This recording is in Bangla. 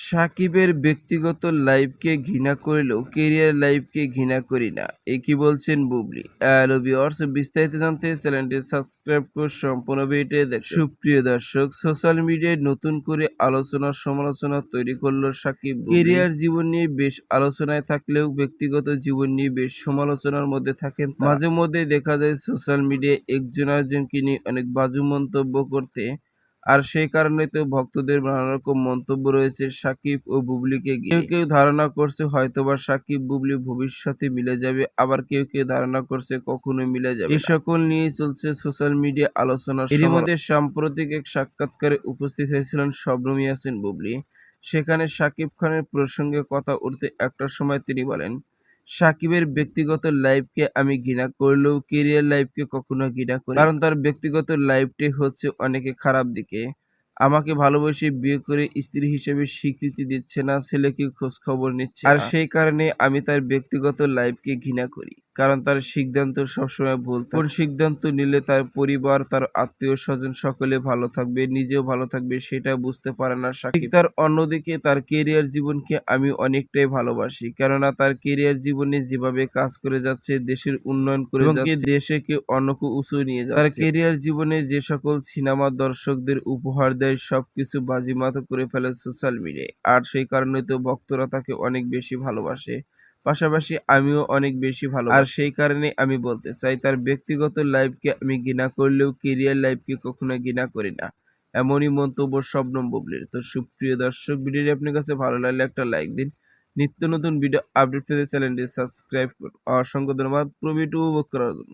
সাকিবের ব্যক্তিগত লাইফকে ঘৃণা করলেও ক্যারিয়ার লাইফকে ঘৃণা করি না, এ কি বলছেন বুবলি। হ্যালো ভিউয়ার্স, বিস্তারিত জানতে চ্যানেলটি সাবস্ক্রাইব করে সম্পূর্ণ ভিডিওটি দেখুন। সুপ্রিয় দর্শক, সোশ্যাল মিডিয়ায় নতুন করে আলোচনা সমালোচনা তৈরি করলো সাকিব। ক্যারিয়ার জীবন নিয়ে বেশ আলোচনায় থাকলেও ব্যক্তিগত জীবন নিয়ে বেশ সমালোচনার মধ্যে থাকেন। মাঝে মধ্যে দেখা যায় সোশ্যাল মিডিয়ায় একজন আরেকজনকে নিয়ে অনেক বাজে মন্তব্য করতে, আর সেই কারণে তো ভক্তদের নানা রকম মন্তব্য রয়েছে সাকিব ও বুবলিকে ঘিরে। কেউ কেউ ধারণা করছে হয়তোবা সাকিব বুবলি ভবিষ্যতে মিলে যাবে, আবার কেউ কেউ ধারণা করছে কখনো মিলে যাবে। এই সকল নিয়ে চলছে সোশ্যাল মিডিয়া আলোচনা। এর মধ্যে সাম্প্রতিক এক সাক্ষাৎকারে উপস্থিত হয়েছিলেন শবনম ইয়াসিন বুবলি। সেখানে সাকিব খানের প্রসঙ্গে কথা উঠতে একটার সময় তিনি বলেন, সাকিবের ব্যক্তিগত লাইফকে আমি ঘৃণা করলেও ক্যারিয়ার লাইফকে কখনো ঘৃণা করি, কারণ তার ব্যক্তিগত লাইফটাই হচ্ছে অনেকে খারাপ দিকে। আমাকে ভালোবেসে বিয়ে করে স্ত্রী হিসেবে স্বীকৃতি দিচ্ছে না, ছেলেকে খোঁজ খবর নিচ্ছে, আর সেই কারণে আমি তার ব্যক্তিগত লাইফকে ঘৃণা করি, কারণ তার সিদ্ধান্ত সবসময় ভুল। কোন সিদ্ধান্ত নিলে তার পরিবার, তার আত্মীয় স্বজন সকলে ভালো থাকবে, নিজেও ভালো থাকবে, সেটা বুঝতে পারে না সাকিব। তার অন্যদিকে তার ক্যারিয়ার জীবনকে আমি অনেকটাই ভালোবাসি, কেননা তার ক্যারিয়ার জীবনে যেভাবে কাজ করে যাচ্ছে, দেশের উন্নয়ন করে যাচ্ছে, দেশকে অন্যকে উঁচু নিয়ে যাচ্ছে। তার ক্যারিয়ার জীবনে যে সকল সিনেমা দর্শকদের উপহার দেয় সবকিছু বাজিমাত করে ফেলে সোশ্যাল মিডিয়ায়, আর সেই কারণে তো ভক্তরা তাকে অনেক বেশি ভালোবাসে, পাশাপাশি আমিও অনেক বেশি ভালোবাসি। আর সেই কারণে আমি বলতে চাই, তার ব্যক্তিগত লাইফকে আমি ঘৃণা করলেও ক্যারিয়ার লাইফকে কখনো ঘৃণা করি না, এমনই মন্তব্য শবনম বুবলির। তো সুপ্রিয় দর্শক, ভিডিওটি আপনার কাছে ভালো লাগলে একটা লাইক দিন। নিত্য নতুন ভিডিও আপডেট পেতে চ্যানেলটি সাবস্ক্রাইব করুন। অসংখ্য ধন্যবাদ প্রবীণ উপভোগ করার জন্য।